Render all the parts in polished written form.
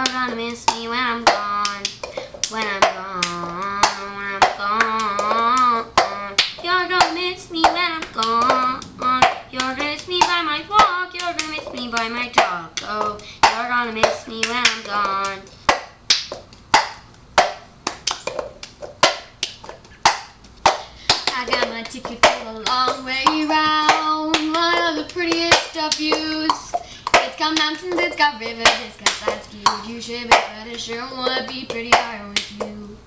You're gonna miss me when I'm gone. When I'm gone. When I'm gone. You're gonna miss me when I'm gone. You're gonna miss me by my walk. You're gonna miss me by my talk. Oh, you're gonna miss me when I'm gone. I got my ticket for the long way round. One of the prettiest of views. It's got mountains, it's got rivers, it's got side skis. You should be better, sure wanna be prettier with you.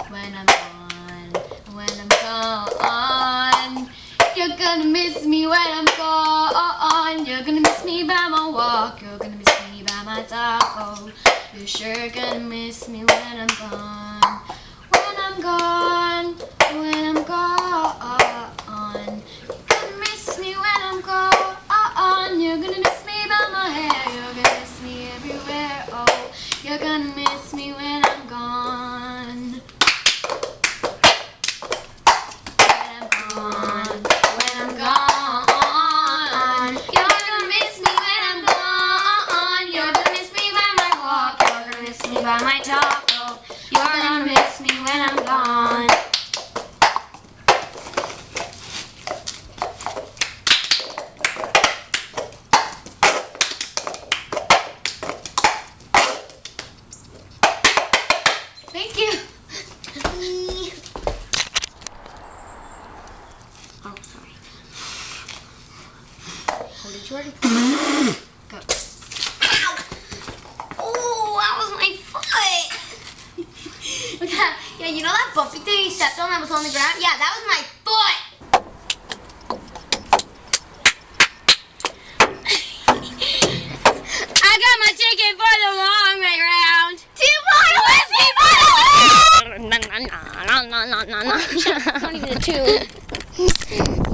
When I'm gone, when I'm gone. You're gonna miss me when I'm gone. You're gonna miss me by my walk. You're gonna miss me by my talk. Oh, you're sure gonna miss me when I'm gone. When I'm gone. When I'm gone, you're gonna miss me when I'm gone. You're gonna miss me by my hair. You're gonna miss me everywhere. Oh, you're gonna miss me when I'm gone. When I'm gone, when I'm gone. You're gonna miss me when I'm gone. You're gonna miss me by my walk. You're gonna miss me by my talk. Oh, you're gonna miss me when I'm gone. Thank you. Oh, sorry. Hold it, Jordan. Go. Ow! Oh, that was my foot. Yeah, you know that bumpy thing you stepped on that was on the ground? Yeah, that was my foot. I got my ticket for the long way round. 2 miles, whiskey for the win! Not even a 2.